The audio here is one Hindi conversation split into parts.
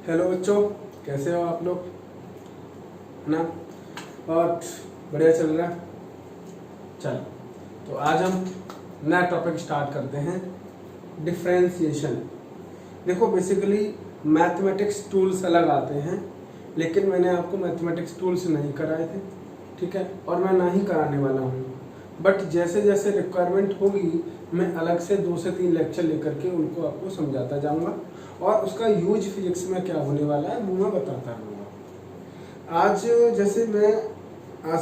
हेलो बच्चों, कैसे हो आप लोग? है ना? और बढ़िया चल रहा है। चलो, तो आज हम नया टॉपिक स्टार्ट करते हैं, डिफरेंशिएशन। देखो, बेसिकली मैथमेटिक्स टूल्स अलग आते हैं, लेकिन मैंने आपको मैथमेटिक्स टूल्स नहीं कराए थे, ठीक है, और मैं ना ही कराने वाला हूँ। बट जैसे जैसे रिक्वायरमेंट होगी मैं अलग से 2 से 3 लेक्चर लेकर के उनको आपको समझाता जाऊँगा, और उसका यूज फिजिक्स में क्या होने वाला है वो मैं बताता रहूँगा। आज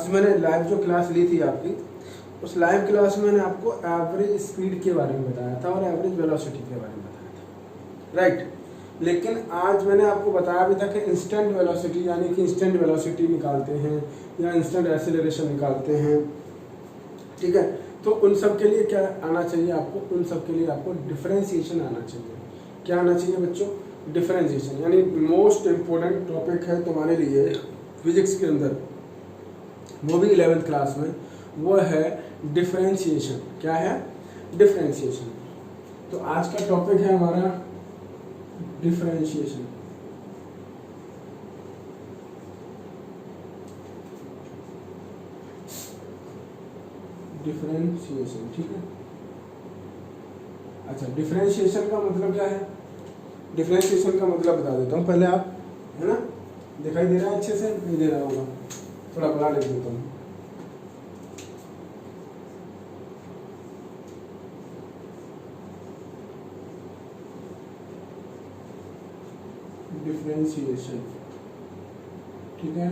मैंने लाइव जो क्लास ली थी आपकी, उस लाइव क्लास में मैंने आपको एवरेज स्पीड के बारे में बताया था और एवरेज वेलोसिटी के बारे में बताया था, राइट। लेकिन आज मैंने आपको बताया भी था कि इंस्टेंट वेलोसिटी, यानी कि इंस्टेंट वेलोसिटी निकालते हैं या इंस्टेंट एक्सेलरेशन निकालते हैं, ठीक है। तो उन सब के लिए क्या आना चाहिए आपको? उन सब के लिए आपको डिफरेंशिएशन आना चाहिए। क्या आना चाहिए बच्चों? डिफरेंशिएशन, यानी मोस्ट इम्पोर्टेंट टॉपिक है तुम्हारे लिए फिजिक्स के अंदर, वो भी 11th क्लास में, वो है डिफरेंशिएशन। क्या है? डिफरेंशिएशन। तो आज का टॉपिक है हमारा डिफरेंशिएशन। डिफरेंशिएशन, ठीक है। अच्छा, डिफरेंशिएशन का मतलब क्या है? डिफरेंशिएशन का मतलब बता देता हूँ पहले। आप, है ना, दिखाई दे रहा है अच्छे से? नहीं दे रहा होगा, थोड़ा बड़ा लिख देता हूँ। डिफरेंशिएशन, ठीक है।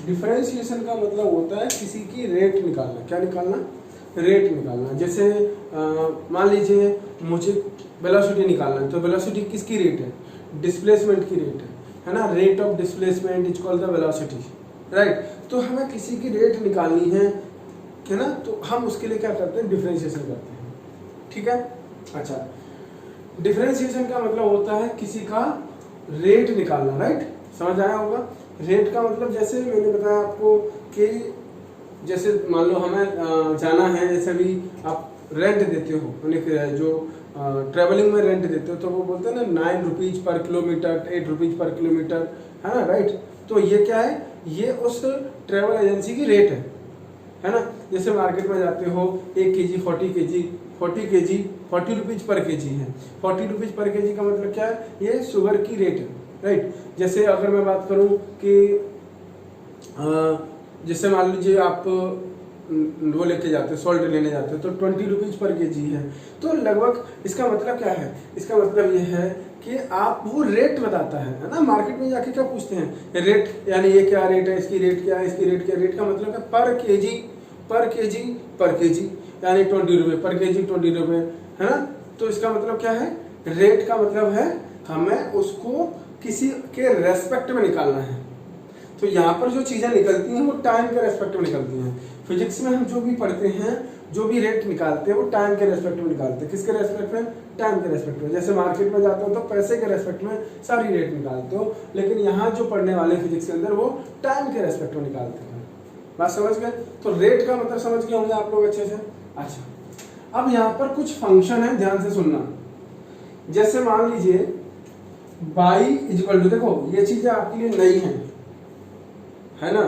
डिफरेंशिएशन का मतलब होता है किसी की रेट निकालना। क्या निकालना? रेट निकालना। जैसे मान लीजिए मुझे वेलोसिटी निकालना है, तो वेलोसिटी किसकी रेट है? डिस्प्लेसमेंट की रेट है ना। Rate of displacement is called the velocity, right. तो हमें किसी की रेट निकालनी है ना, तो हम उसके लिए क्या करते हैं? डिफरेंशिएशन करते हैं, ठीक है। अच्छा, डिफरेंशिएशन का मतलब होता है किसी का रेट निकालना, राइट। समझ आया होगा? रेट का मतलब जैसे मैंने बताया आपको कि जैसे मान लो हमें जाना है, जैसे भी आप रेंट देते हो, जो ट्रेवलिंग में रेंट देते हो, तो वो बोलते हैं ना 9 rupees per kilometre, 8 rupees per kilometre, है ना, राइट। तो ये क्या है? ये उस ट्रेवल एजेंसी की रेट है ना। जैसे मार्केट में जाते हो, 1 केजी 40 रुपीज पर केजी है। 40 रुपीज पर केजी का मतलब क्या है? ये शुगर की रेट है, राइट। जैसे अगर मैं बात करूं कि जैसे मान लीजिए आप वो लेके जाते हो, सॉल्ट लेने जाते हो, तो 20 रुपीज पर केजी है। तो लगभग इसका मतलब क्या है? इसका मतलब ये है कि आप वो रेट बताता है ना। मार्केट में जाके क्या पूछते हैं? रेट, यानी ये क्या रेट है, इसकी रेट क्या है, इसकी रेट क्या? रेट का मतलब है पर केजी, यानी 20 रुपये पर केजी, 20 रुपये, है ना। तो इसका मतलब क्या है? रेट का मतलब है हमें उसको किसी के रेस्पेक्ट में निकालना है। तो यहाँ पर जो चीजें निकलती हैं वो टाइम के रेस्पेक्ट में निकलती हैं। फिजिक्स में हम जो भी पढ़ते हैं, जो भी रेट निकालते हैं, वो टाइम के रेस्पेक्ट में निकालते हैं। किसके रेस्पेक्ट में? टाइम के रेस्पेक्ट में। जैसे मार्केट में जाते हो तो पैसे के रेस्पेक्ट में सारी रेट निकालते हो, लेकिन यहाँ जो पढ़ने वाले फिजिक्स के अंदर वो टाइम के रेस्पेक्ट में निकालते हैं। बात समझ गए? तो रेट का मतलब समझ गए होंगे आप लोग अच्छे से। अच्छा, अब यहाँ पर कुछ फंक्शन है, ध्यान से सुनना। जैसे मान लीजिए बाई इक्वल टू, देखो ये चीजें आपके लिए नई है ना,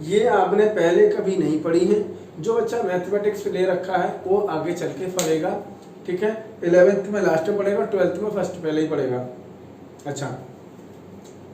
ये आपने पहले कभी नहीं पढ़ी है। जो बच्चा मैथमेटिक्स ले रखा है वो आगे चल के पढ़ेगा, ठीक है। 11th में लास्ट में पढ़ेगा, 12th में फर्स्ट पहले ही पढ़ेगा। अच्छा,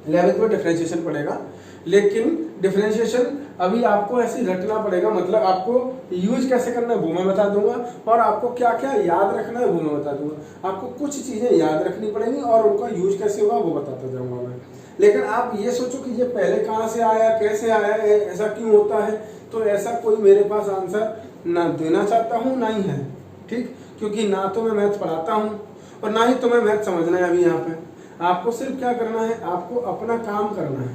11th में डिफरेंशिएशन पढ़ेगा, लेकिन डिफरेंशिएशन अभी आपको ऐसे रटना पड़ेगा। मतलब आपको यूज कैसे करना है वो मैं बता दूंगा, और आपको क्या क्या याद रखना है वो मैं बता दूंगा। आपको कुछ चीजें याद रखनी पड़ेंगी और उनका यूज कैसे होगा वो बताता जाऊंगा मैं। लेकिन आप ये सोचो कि ये पहले कहाँ से आया, कैसे आया, ऐसा क्यों होता है, तो ऐसा कोई मेरे पास आंसर ना देना चाहता हूँ, ना ही है, ठीक। क्योंकि ना तो मैं मैथ पढ़ाता हूँ और ना ही तुम्हें मैथ समझना है अभी यहाँ पे। आपको सिर्फ क्या करना है? आपको अपना काम करना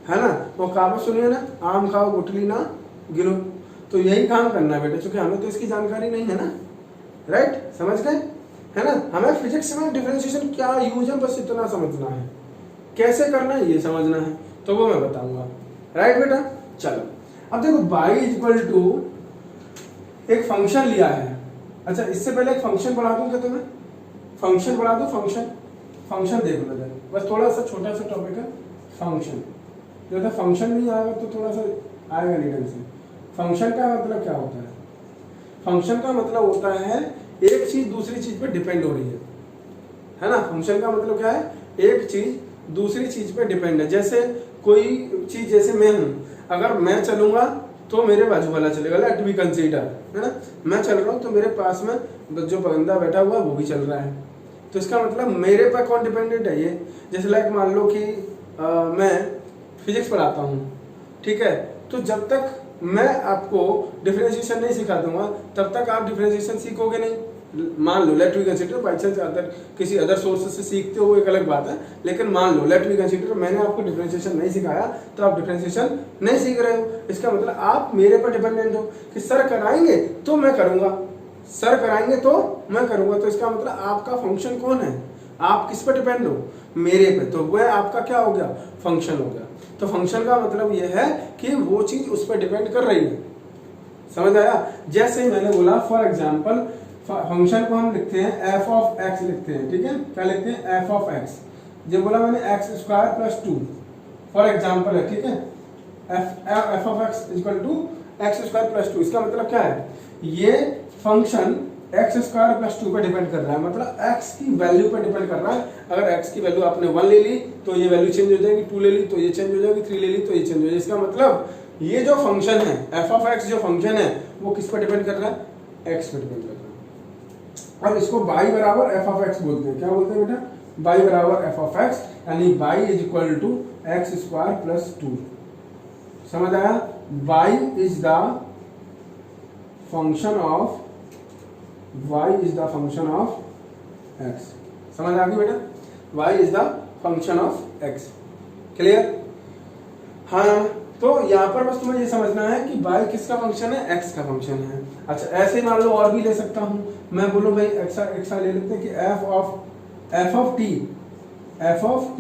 है ना। वो कहावत सुनिए ना, आम खाओ गुठली ना गिरो। तो यही काम करना है बेटा, क्योंकि हमें तो इसकी जानकारी नहीं है ना, राइट। समझ गए? है ना। हमें फिजिक्स में डिफरेंशिएशन क्या यूज है बस इतना समझना है, कैसे करना है ये समझना है, तो वो मैं बताऊंगा, राइट बेटा। चलो, अब देखो बाई इक्वल टू एक फंक्शन लिया है। अच्छा, इससे पहले एक फंक्शन पढ़ा दूं क्या तुम्हें? फंक्शन बढ़ा दो, फंक्शन देख लो जरा, बस थोड़ा सा छोटा सा टॉपिक है फंक्शन। जैसे फंक्शन नहीं आएगा तो थोड़ा सा आएगा नहीं ढंग से। फंक्शन का मतलब क्या होता है? फंक्शन का मतलब होता है एक चीज दूसरी चीज पे डिपेंड हो रही है ना। फंक्शन का मतलब क्या है? एक चीज दूसरी चीज पे डिपेंड है। जैसे कोई चीज, जैसे मैं हूं, अगर मैं चलूंगा तो मेरे बाजू वाला चलेगा, लेट बी कंसीडर, है ना। मैं चल रहा हूं तो मेरे पास में जो बंदा बैठा हुआ है वो भी चल रहा है, तो इसका मतलब मेरे पर कौन डिपेंडेंट है? ये। जैसे लाइक मान लो कि मैं फिजिक्स पढ़ाता हूँ, ठीक है, तो जब तक मैं आपको डिफरेंशिएशन नहीं सिखा दूंगा तब तक आप डिफरेंशिएशन सीखोगे नहीं। मान लो, let we consider by chance other किसी अदर सोर्स से सीखते हो वो एक अलग बात है, लेकिन मान लो लेट वी कंसीडर मैंने आपको डिफरेंशिएशन नहीं सिखाया तो आप डिफरेंशिएशन नहीं सीख रहे हो। इसका मतलब आप मेरे पर डिपेंडेंट हो कि सर कराएंगे तो मैं करूंगा, सर कराएंगे तो मैं करूंगा। तो इसका मतलब आपका फंक्शन कौन है? आप किस पर डिपेंड हो? मेरे पे। तो वह आपका क्या हो गया? फंक्शन हो गया। तो फंक्शन का मतलब यह है कि वो चीज उस पर डिपेंड कर रही है। समझ आया? जैसे मैंने बोला फॉर एग्जांपल, फंक्शन को हम लिखते हैं एफ ऑफ एक्स लिखते हैं, ठीक है। क्या लिखते हैं? F of x. जब बोला मैंने x square plus 2 for example है, ठीक है। F of x equal to x square plus 2। इसका मतलब क्या है? ये फंक्शन एक्स स्क्वायर प्लस 2 पे डिपेंड कर रहा है, मतलब एक्स की वैल्यू पे डिपेंड कर रहा है। अगर एक्स की वैल्यू आपने 1 ले ली तो ये वैल्यू चेंज हो जाएगी, 2 ले ली तो ये चेंज हो जाएगी, 3 ले ली तो ये चेंज हो जाएगी। इसका मतलब ये जो फंक्शन है एफ ऑफ एक्स, जो फंक्शन है वो किस पर डिपेंड कर रहा है? एक्स पे डिपेंड कर रहा है। अब इसको बाई बराबर एफ ऑफ एक्स बोलते हैं। क्या बोलते हैं बेटा? बाई बराबर एफ ऑफ एक्स, यानी y is equal to x square plus 2। समझ आया? Y is the function of y is the function of x। समझ आ गई बेटा? y is the function of x। Clear? हाँ, तो यहाँ पर बस तुम्हें ये समझना है कि y किसका फंक्शन है? x का फंक्शन है। अच्छा, ऐसे ही मान लो और भी ले सकता हूँ मैं। बोलो भाई x ले लेते हैं कि f of t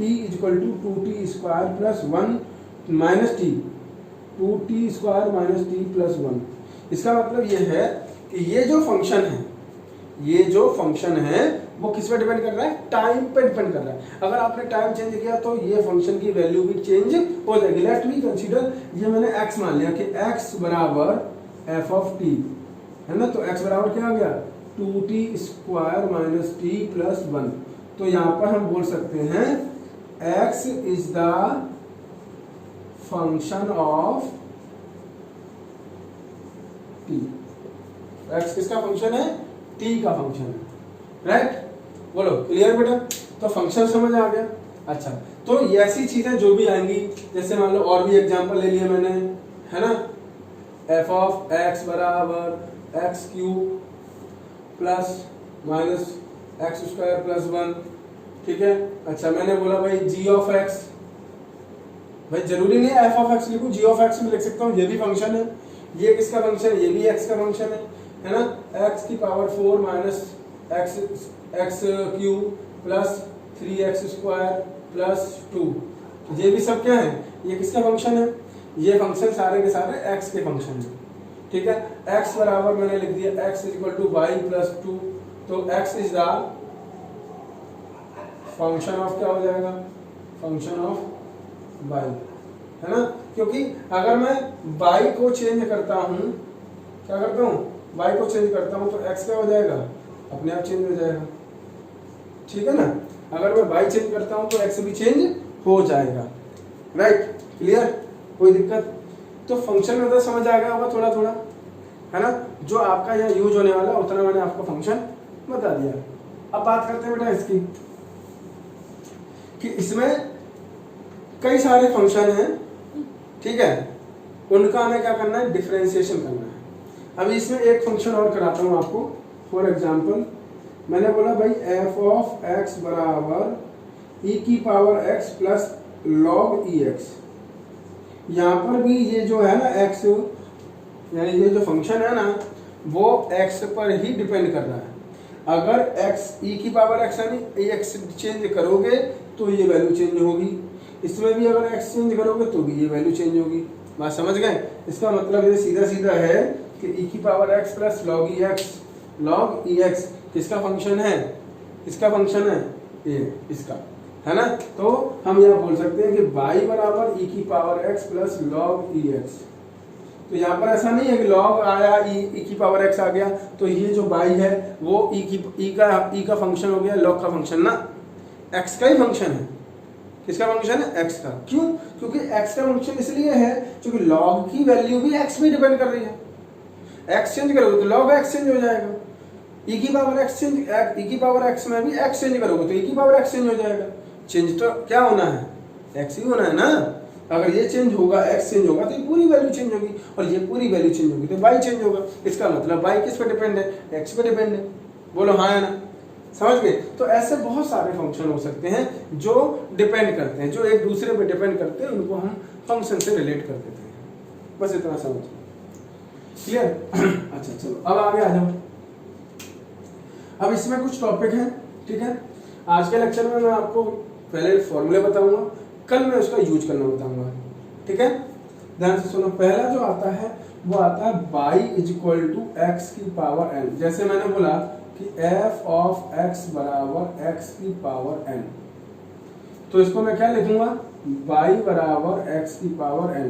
is equal to 2t square plus 1 minus t, 2t square minus t plus 1। इसका मतलब ये है कि ये जो फंक्शन है वो किस पे डिपेंड कर रहा है? टाइम पे डिपेंड कर रहा है। अगर आपने टाइम चेंज किया तो ये फंक्शन की वैल्यू भी चेंज हो जाएगी। लेट मी कंसीडर, ये मैंने x मान लिया कि x बराबर एफ ऑफ टी, है ना। तो x बराबर क्या आ गया? 2t square minus T plus 1। तो यहाँ पर हम बोल सकते हैं x is the function of t। x किसका फंक्शन है? t का फंक्शन है, राइट? बोलो, क्लियर बेटा? तो फंक्शन समझ आ गया। अच्छा, तो ऐसी चीजें जो भी आएंगी, जैसे मान लो और भी एग्जांपल ले लिया मैंने, है ना। एफ ऑफ एक्स बराबर x cube plus minus x square plus 1, ठीक है। अच्छा, मैंने बोला भाई जी ऑफ एक्स, भाई जरूरी नहीं है एफ ऑफ एक्स लिखूं, जी ऑफ एक्स में लिख सकता हूँ, ये भी फंक्शन है। ये किसका फंक्शन है? ये भी एक्स का फंक्शन है ना। एक्स की power 4 minus x cube plus 3x square plus 2, ये भी सब क्या है? ये किसका फंक्शन है? ये फंक्शन सारे के सारे x के फंक्शन है, ठीक है। x बराबर मैंने लिख दिया x is equal to y plus 2। तो x is the function of क्या हो जाएगा? फंक्शन ऑफ y, है ना। क्योंकि अगर मैं y को चेंज करता हूं, क्या करता हूं? y को चेंज करता हूं तो x क्या हो जाएगा? अपने आप चेंज हो जाएगा, ठीक है ना। अगर मैं y चेंज करता हूं तो x भी चेंज हो जाएगा, राइट? क्लियर? कोई दिक्कत? तो फंक्शन में तो समझ आ गया होगा थोड़ा थोड़ा, है ना। जो आपका यहाँ यूज होने वाला उतना मैंने आपको फंक्शन बता दिया। अब बात करते हैं बेटा इसकी कि इसमें कई सारे फंक्शन हैं, ठीक है। उनका हमें क्या करना है? डिफरेंशिएशन करना है। अभी इसमें एक फंक्शन और कराता हूं आपको। फॉर एग्जांपल मैंने बोला भाई एफ ऑफ एक्स बराबर ई की पावर एक्स प्लस लॉग ई एक्स। यहाँ पर भी ये जो है ना एक्स, यानी ये जो फंक्शन है ना वो एक्स पर ही डिपेंड कर रहा है। अगर एक्स ई की पावर एक्स यानी एक्स चेंज करोगे तो ये वैल्यू चेंज होगी, इसमें भी अगर एक्स चेंज करोगे तो भी ये वैल्यू चेंज होगी। बात समझ गए? इसका मतलब ये सीधा सीधा है कि ई की पावर एक्स प्लस लॉग ई एक्स किसका फंक्शन है? इसका फंक्शन है ये इसका, है ना। तो हम यह बोल सकते हैं कि y बराबर e की power x plus log ex। तो यहाँ पर ऐसा नहीं है कि log आया e की पावर x आ गया, तो ये जो y है वो e का फंक्शन हो गया, log का फंक्शन ना, x का ही फंक्शन है। किसका फंक्शन है? x का। क्यों? क्योंकि x का फंक्शन इसलिए है क्योंकि log की वैल्यू भी x पे डिपेंड कर रही है। x चेंज करोगे तो log x चेंज हो जाएगा, e की पावर x में भी x चेंज करोगे तो e की पावर x चेंज हो जाएगा। चेंज तो क्या होना है? x ही होना है ना। अगर ये चेंज होगा, x चेंज होगा तो ये पूरी वैल्यू चेंज होगी, और ये पूरी वैल्यू चेंज होगी तो y चेंज होगा। इसका मतलब y किस पे डिपेंड है? x पे डिपेंड है। बोलो हाँ या ना, समझ गए। तो ऐसे बहुत सारे फंक्शन हो सकते हैं जो डिपेंड करते हैं, जो एक दूसरे पे डिपेंड करते हैं, उनको हम फंक्शन से रिलेट कर देते हैं। बस इतना समझ, क्लियर? अच्छा चलो अब आगे आ जाओ। अब इसमें कुछ टॉपिक हैं, ठीक है। आज के लेक्चर में मैं आपको पहले फॉर्मूले बताऊंगा, कल मैं उसका यूज करना बताऊंगा, ठीक है। ध्यान से सुनो। पहला जो आता है वो आता है y is equal to x की पावर n। जैसे मैंने बोला कि f ऑफ x बराबर x की पावर n, तो इसको मैं क्या लिखूंगा? y बराबर x की power n।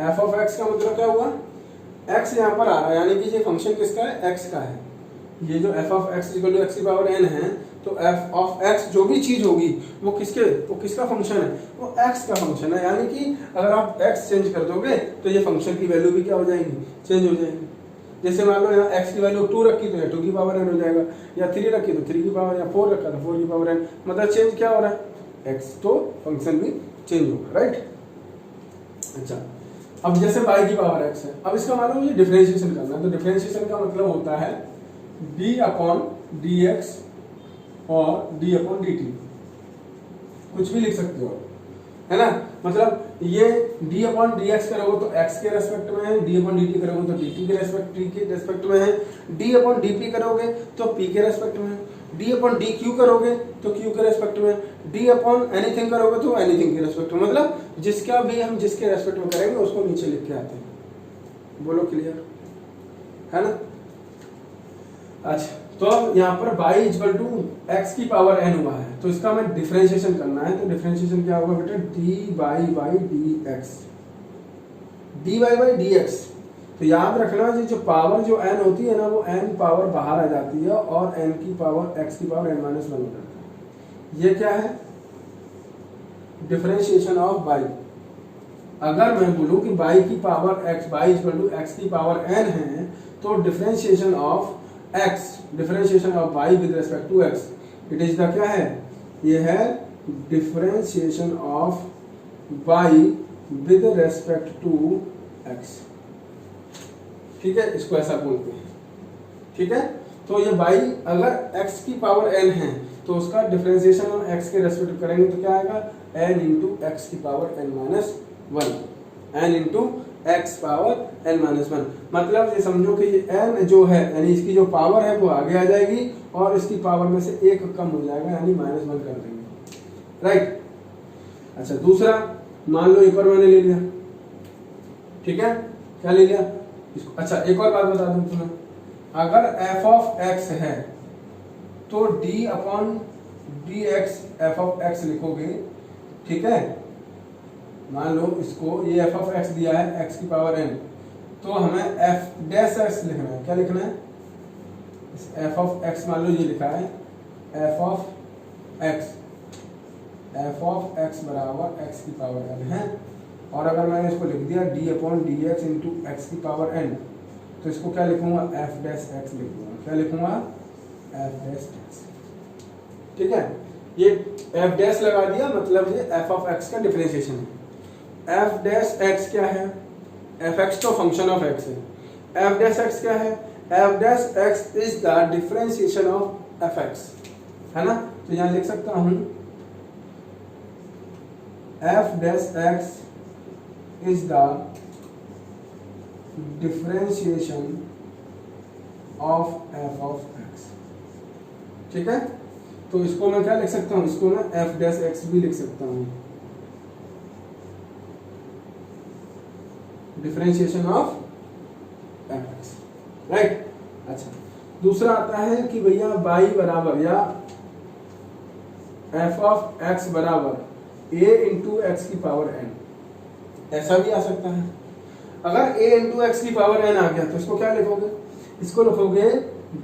f of x का मतलब क्या हुआ? x यहाँ पर आ रहा है, यानी कि ये फंक्शन किसका है? x का है। ये जो f of x equal to x की पावर n है, तो f ऑफ x जो भी चीज होगी वो किसका फंक्शन है? वो x का फंक्शन है। यानी कि अगर आप x चेंज कर दोगे तो ये फंक्शन की वैल्यू भी क्या हो जाएगी? चेंज हो जाएगी। जैसे मान लो यहाँ x की वैल्यू 2 रखी तो 2 की पावर n हो जाएगा, या 3 रखी तो 3 की पावर, या 4 रखा तो 4 की पावर n। मतलब चेंज क्या हो रहा है? x, तो फंक्शन भी चेंज होगा, राइट। अच्छा, अब जैसे y की पावर x है, अब इसका मान लो ये डिफरेंशिएशन करना है, तो डिफरेंशिएशन का मतलब होता है d अपॉन dx और d अपॉन dt, कुछ भी लिख सकते हो, है ना। मतलब ये d अपॉन dx करोगे तो x के रेस्पेक्ट में है, d अपॉन dt करोगे तो dt के रेस्पेक्ट में है, d अपॉन dp करोगे तो p के रेस्पेक्ट में है, d अपॉन dq करोगे तो q के रेस्पेक्ट में, d अपॉन एनीथिंग करोगे तो एनीथिंग के रेस्पेक्ट में। मतलब जिसका भी हम जिसके रेस्पेक्ट में करेंगे उसको नीचे लिख के आते हैं। बोलो क्लियर, है ना। अच्छा, तो यहाँ पर y इक्वल टू x की पावर n हुआ है, तो इसका हमें डिफरेंशिएशन करना है। तो डिफरेंशिएशन क्या होगा बेटा? dy by dx, dy by dx। तो याद रखना ये जो पावर जो n होती है ना, वो n पावर बाहर आ जाती है और n की पावर x की पावर n माइनस 1 हो जाता है। ये क्या है? Differentiation of y। अगर मैं बोलूं कि y की power x, y equal to x की पावर n है, तो differentiation of x, differentiation of y with respect to x, it is the क्या है? ये है differentiation of y with respect to x, ठीक है। इसको ऐसा बोलते हैं, ठीक है। तो ये y अगर x की पावर n है तो उसका डिफरेंशिएशन हम x के रेस्पेक्ट करेंगे तो क्या आएगा? n इंटू एक्स की पावर n माइनस 1, n into x power n माइनस 1। मतलब ये समझो कि ये n जो है, यानी इसकी जो पावर है वो आगे आ जाएगी और इसकी पावर में से एक कम हो जाएगा, यानी माइनस 1 कर देंगे, राइट। अच्छा, दूसरा मान लो एक और मैंने ले लिया, ठीक है। क्या ले लिया इसको? अच्छा, एक और बात बता दूं तुम्हें, अगर f ऑफ x है तो d upon dx f of x लिखोगे, ठीक है। मान लो इसको ये f ऑफ x दिया है x की पावर n, तो हमें f डैश x लिखना है। क्या लिखना है? f ऑफ x मान लो ये लिखा है f ऑफ x बराबर x की पावर n है, और अगर मैंने इसको लिख दिया d upon dx into x की पावर n, तो इसको क्या लिखूंगा? f डैश x लिख दूंगा। क्या लिखूंगा? f डैश x, ठीक है। ये f डैश लगा दिया, मतलब ये f ऑफ x का डिफरेंशिएशन है। f डैश x क्या है? fx तो फंक्शन ऑफ x है। f डैश x क्या है? f dash x is the differentiation of fx, है ना। तो यहाँ लिख सकता हूँ f dash x is the differentiation of f of x, ठीक है। तो इसको मैं क्या लिख सकता हूँ? इसको मैं f डैश x भी लिख सकता हूँ, डिफरेंशिएशन ऑफ fx, राइट। अच्छा, दूसरा आता है कि भैया y बराबर, या एफ ऑफ एक्स बराबर ए इंटू एक्स की पावर एन, ऐसा भी आ सकता है। अगर a इंटू एक्स की पावर n आ गया तो इसको क्या लिखोगे, इसको लिखोगे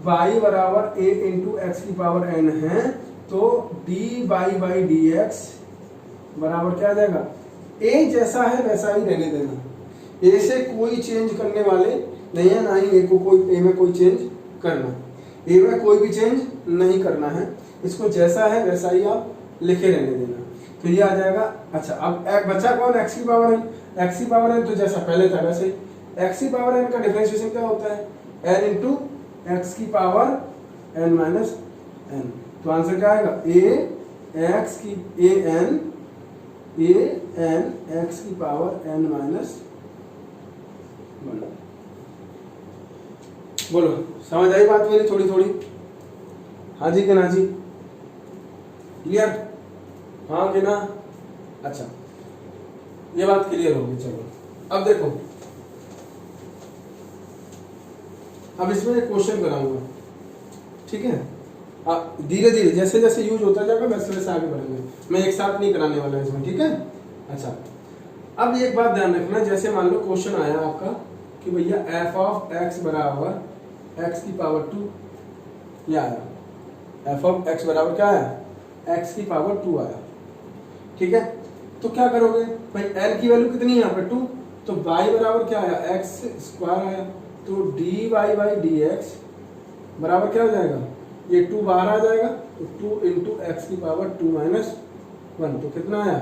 y बराबर a इंटू एक्स की पावर n है, तो dy बाई डी एक्स बराबर क्या आ जाएगा, a जैसा है वैसा ही रहने देना, a से कोई चेंज करने वाले नहीं है, ना ही a में कोई चेंज करना, a में कोई भी चेंज नहीं करना है, इसको जैसा है वैसा ही आप लिखे रहने देना। तो ये आ जाएगा। अच्छा अब बचा कौन, x की पावर n, x की पावर n तो जैसा पहले था वैसे, x की पावर n का डिफरेंशिएशन क्या होता है, n इंटू एक्स की पावर n माइनस n, तो आंसर क्या आएगा, a n x की पावर n माइनस 1। बोलो समझ आई बात मेरी थोड़ी थोड़ी, हाँ जी कि ना जी, क्लियर, हाँ कि ना। अच्छा ये बात क्लियर होगी। चलो अब देखो, अब इसमें एक क्वेश्चन कराऊंगा, ठीक है, धीरे धीरे जैसे जैसे यूज होता जाएगा वैसे वैसे आगे बढ़ेंगे, मैं एक साथ नहीं कराने वाला इसमें, ठीक है। अच्छा अब एक बात ध्यान रखना, जैसे मान लो क्वेश्चन आया आपका कि भैया एफ ऑफ एक्स बराबर एक्स की पावर 2, ये आया, एफ ऑफ एक्स बराबर क्या आया, एक्स की पावर 2 आया, ठीक है। तो क्या करोगे भाई, एल की वैल्यू कितनी है यहाँ पे 2, तो y बराबर क्या आया, एक्स स्क्वायर आया, तो d y by d x बराबर क्या हो जाएगा, ये 2 बाहर आ जाएगा, तो 2 इंटू एक्स की पावर 2 माइनस 1, तो कितना आया,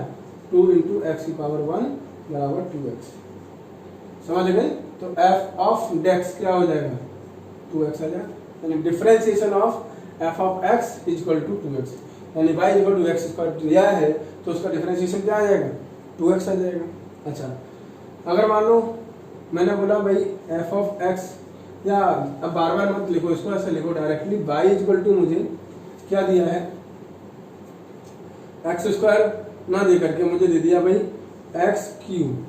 2 इंटू एक्स की पावर 1 बराबर 2x, समझ गए। तो f ऑफ डेक्स क्या हो जाएगा, 2x आ जाएगा, यानी differentiation of f of x is equal to 2x, यानी y is equal to x square दिया है तो उसका डिफरेंशिएशन क्या आ जाएगा, 2x आ जाएगा। अच्छा अगर मान लो मैंने बोला भाई f ऑफ x, या अब बार बार मत लिखो इसको, ऐसे लिखो directly, y is equal to मुझे क्या दिया है, एक्स स्क्वायर ना दे करके मुझे दे दिया भाई एक्स क्यूब,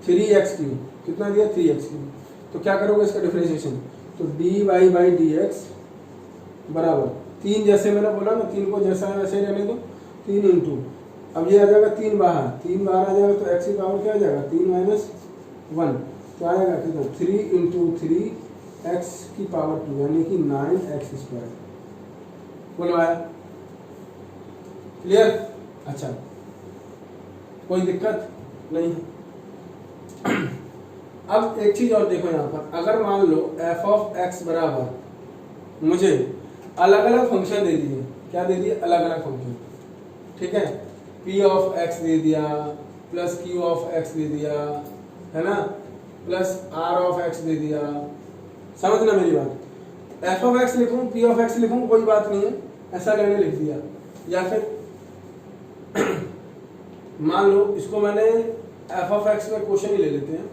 3x क्यूब, कितना दिया 3x क्यूब, तो क्या करोगे इसका डिफरेंशिएशन, तो d y by d x बराबर 3, जैसे मैंने बोला ना 3 को जैसा है वैसे ही रहने दो, 3 इंटू, अब ये आ जाएगा 3 बाहर आ जाएगा, तो एक्स की पावर क्या आ जाएगा 3 माइनस 1, तो आएगा कितना 3 इंटू 3 एक्स की पावर 2, यानी कि 9x स्क्वायर, बोलो आया, क्लियर। अच्छा कोई दिक्कत नहीं। अब एक चीज और देखो यहाँ पर, अगर मान लो f ऑफ x बराबर मुझे अलग अलग फंक्शन दे दिए, क्या दे दिए, अलग अलग फंक्शन, ठीक है, p ऑफ x दे दिया, प्लस q ऑफ x दे दिया, है ना, प्लस r ऑफ x दे दिया, समझना मेरी बात, f ऑफ x लिखूं p ऑफ x लिखूं कोई बात नहीं है, ऐसा मैंने लिख दिया, या फिर मान लो इसको मैंने f ऑफ x में क्वेश्चन ही ले लेते हैं,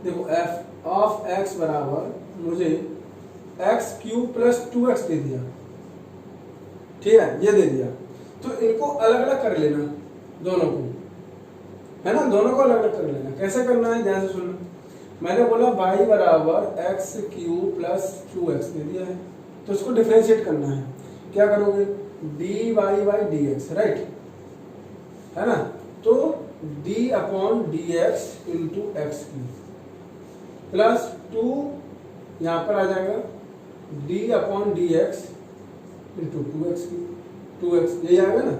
देखो f ऑफ x बराबर मुझे x क्यूब प्लस 2x दे दिया, ठीक है, ये दे दिया, तो इनको अलग अलग कर लेना दोनों को, है ना, दोनों को अलग अलग कर लेना। कैसे करना है ध्यान से सुनना, मैंने बोला y बराबर x क्यूब प्लस 2x दे दिया है, तो इसको डिफरेंशिएट करना है, क्या करोगे, d y by d x, right, है ना, तो d upon d x into x cube plus 2 यहाँ पर आ जाएगा d upon d x into 2x cube, 2x यही आएगा ना।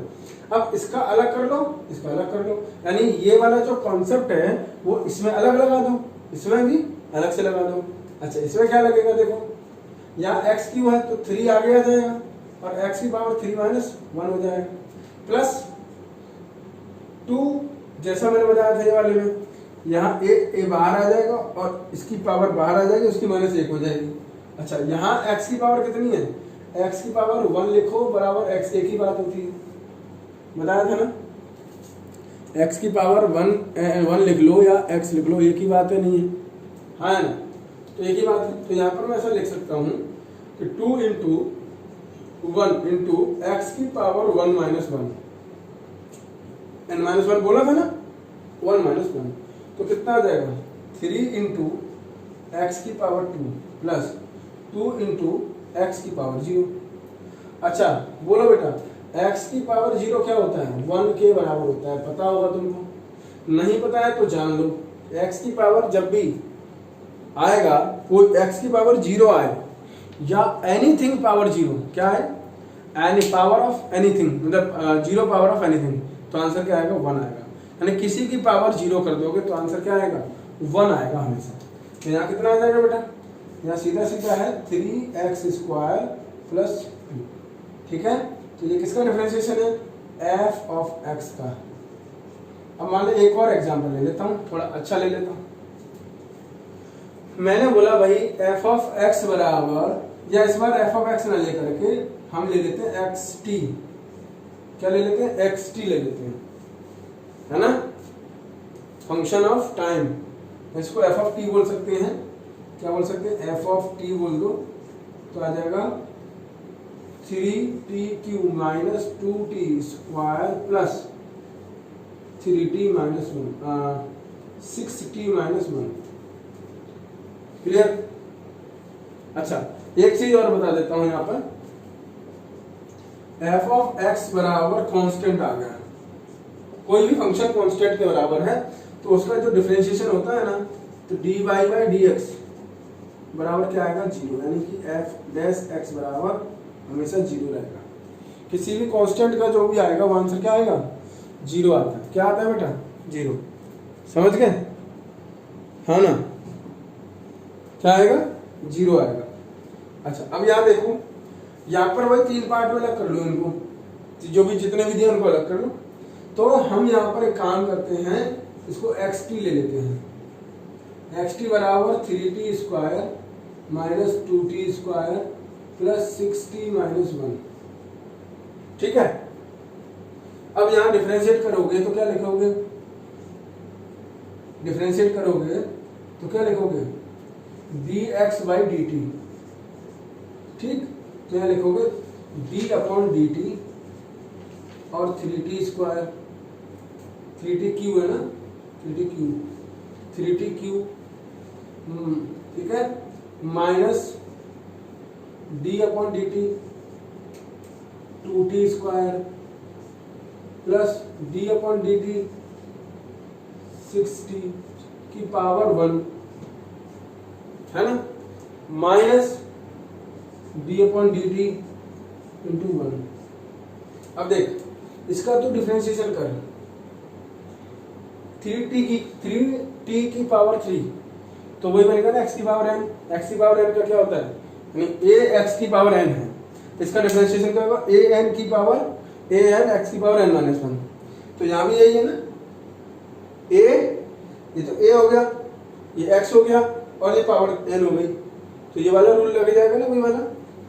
अब इसका अलग कर लो, इसका अलग कर लो, यानी ये वाला जो कॉन्सेप्ट है वो इसमें अलग लगा दो, इसमें भी अलग से लगा दो। अच्छा इसमें क्या लगेगा, देखो यहाँ x क्यूब है तो 3 आगे आ जाएगा, और x की पावर 3 माइनस 1 हो जाएगा, प्लस 2 जैसा मैंने बताया था ये वाले में, यहाँ a बाहर आ जाएगा और इसकी पावर बाहर आ जाएगी, उसकी माइनस 1 हो जाएगी। अच्छा यहाँ x की पावर कितनी है, x की पावर 1 लिखो बराबर x, एक ही बात होती है, बताया था ना, x की पावर 1 लिख लो या x लिख लो, एक ही बात है, नहीं है, हाँ है ना, तो एक ही बात है। तो यहाँ पर मैं ऐसा लिख सकता हूँ कि 2 इंटू 1 इंटू एक्स की पावर 1 माइनस 1, n माइनस 1 बोला था ना, 1 माइनस 1, तो कितना आ जाएगा 3 इंटू एक्स की पावर 2 प्लस 2 इंटू एक्स की पावर 0। अच्छा बोलो बेटा, x की पावर 0 क्या होता है? 1 के बराबर होता है, पता होगा तुमको, नहीं पता है तो जान लो। x की पावर जब भी आएगा, कोई x की पावर 0 आए या एनीथिंग पावर 0, क्या है? एनी पावर ऑफ एनीथिंग, मतलब 0 पावर ऑफ एनीथिंग, तो आंसर क्या आएगा? 1 आएगा। यानी किसी की पावर 0 कर दोगे तो आंसर क्या आएगा? 1 आएगा हमेशा। तो यहाँ कितना आ जाएगा बेटा? यहाँ सीधा सीधा है 3x² प्लस 2, ठीक है। तो ये किसका डिफरेंशिएशन है? f ऑफ x का। अब मान लो एक और एग्जांपल ले लेता हूँ, थोड़ा अच्छा ले लेता हूँ। मैंने बोला भाई f ऑफ x बराबर, या इस बार f ऑफ x ना लेकर के हम ले लेते हैं xt। क्या ले लेते हैं? xt ले लेते हैं, है ना, फंक्शन ऑफ टाइम। इसको f ऑफ t बोल सकते हैं। क्या बोल सकते हैं? f ऑफ t बोल दो तो आ जाएगा 3t³ minus 2t² plus 3t minus 1, 6t minus 1। Clear? अच्छा एक चीज और बता देता हूं यहाँ पर, f ऑफ x बराबर कांस्टेंट आ गया। कोई भी फंक्शन कांस्टेंट के बराबर है तो उसका जो डिफरेंशिएशन होता है ना, तो dy बाई dx बराबर क्या आएगा? 0, यानी कि f डैश x बराबर हमेशा 0 रहेगा। किसी भी कांस्टेंट का जो भी आएगा वो आंसर क्या आएगा? 0 आता है। क्या आता है बेटा? 0। समझ गए? हाँ ना, क्या आएगा? 0 आएगा। अच्छा अब यहाँ देखो, यहाँ पर वही 3 पार्ट में अलग कर लो इनको, जो भी जितने भी दिए उनको अलग कर लो। तो हम यहाँ पर एक काम करते हैं, इसको xt ले लेते हैं। xt बराबर 3t² minus 2t² plus 6t minus 1, ठीक है। अब यहाँ डिफरेंशिएट करोगे तो क्या लिखोगे? डिफरेंशिएट करोगे तो क्या लिखोगे? dx बाई dt, ठीक। तो यहाँ लिखोगे d अपॉन dt और 3t², 3t³ है ना, 3t³, ठीक है, minus d upon dt 2t² plus d upon dt 6t की पावर 1, है ना, minus d upon dt into 1। अब देख इसका तो डिफरेंशिएशन कर, 3t की पावर 3, तो वही बनेगा ना x की पावर n। x की पावर n का क्या होता है? यानी a x की पावर n है, इसका डिफरेंशिएशन क्या होगा? a n की पावर a n x की पावर n माइनस 1। तो यहाँ भी यही है ना, a, ये तो a हो गया, ये x हो गया और ये पावर n हो गई। तो ये वाला रूल लग जाएगा ना, वही वाला।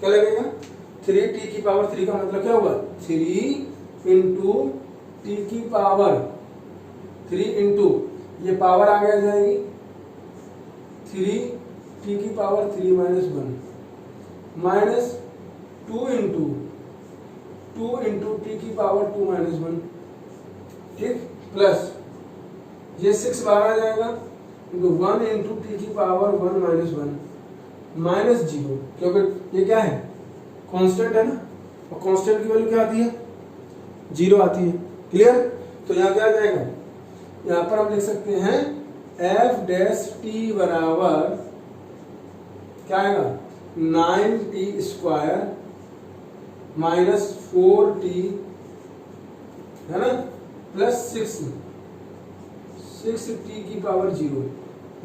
क्या लगेगा? 3t की पावर 3 का मतलब क्या होगा? 3 इंटू t की पावर 3 इंटू ये पावर आगे आ जाएगी 3t की power 3 minus 1 minus 2 into t की पावर 2 माइनस 1, ठीक, प्लस ये 6 बाहर आ जाएगा, 1 इंटू t की पावर 1 माइनस 1 माइनस 0, क्योंकि ये क्या है? कांस्टेंट है ना, और कांस्टेंट की वैल्यू क्या आती है? 0 आती है। क्लियर? तो यहाँ क्या आ जाएगा? यहाँ पर हम लिख सकते हैं f डैश t बराबर क्या आएगा? 9t² माइनस 4t, है ना, प्लस 6t की पावर 0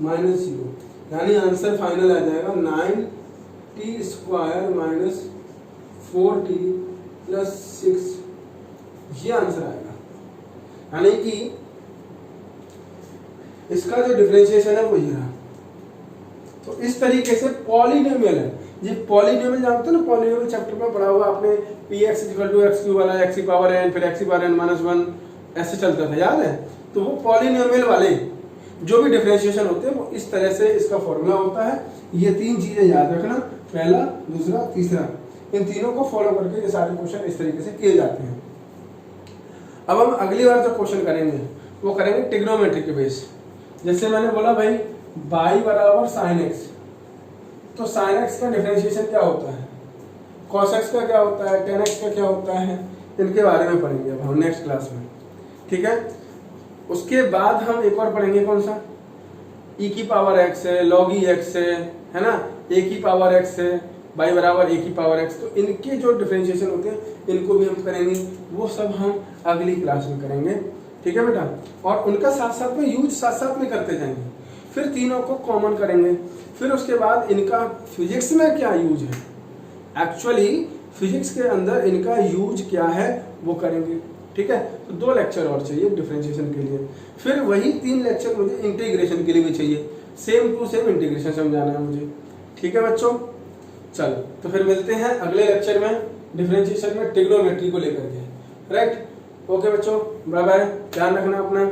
माइनस 0, यानी आंसर फाइनल आ जाएगा 9t² माइनस 4t प्लस 6, ये आंसर आएगा। यानी कि इसका जो डिफरेंशिएशन है वो ये रहा। तो इस तरीके से पॉलिनोमियल है ये। पॉलिनोमियल जानते हो ना, पॉलिनोमियल चैप्टर में पढ़ा हुआ आपने, px = x³ वाला, x की पावर n फिर x की पावर n माइनस 1 ऐसे चलता था, याद है? तो वो पॉलिनोमियल वाले जो भी डिफरेंशिएशन होते हैं वो इस तरह से इसका फॉर्मूला होता है। ये 3 चीजें याद रखना, पहला, दूसरा, तीसरा, इन तीनों को फॉलो करके ये सारे क्वेश्चन इस तरीके से किए जाते हैं। अब हम अगली बार जो क्वेश्चन करेंगे वो करेंगे ट्रिग्नोमेट्री के बेस। जैसे मैंने बोला भाई y बराबर sin x, तो sin x का डिफरेंशिएशन क्या होता है? cos x का क्या होता है, tan x का क्या होता है, इनके बारे में पढ़ेंगे अब हम नेक्स्ट क्लास में, ठीक है। उसके बाद हम एक और पढ़ेंगे कौन सा, e की पावर x है, log e x है ना, a की पावर x है, y बराबर a की पावर x। तो इनके जो डिफरेंशिएशन होते हैं इनको भी हम करेंगे, वो सब हम अगली क्लास में करेंगे, ठीक है बेटा। और उनका साथ साथ में यूज साथ साथ में करते जाएंगे, फिर तीनों को कॉमन करेंगे। फिर उसके बाद इनका फिजिक्स में क्या यूज है, एक्चुअली फिजिक्स के अंदर इनका यूज क्या है वो करेंगे, ठीक है। तो 2 लेक्चर और चाहिए डिफरेंशिएशन के लिए, फिर वही 3 लेक्चर मुझे इंटीग्रेशन के लिए भी चाहिए, सेम टू सेम इंटीग्रेशन समझाना है मुझे, ठीक है बच्चों। चलो तो फिर मिलते हैं अगले लेक्चर में डिफरेंशिएशन में ट्रिग्नोमेट्री को लेकर के, राइट। ओके बच्चों, बाय बाय, ध्यान रखना अपना।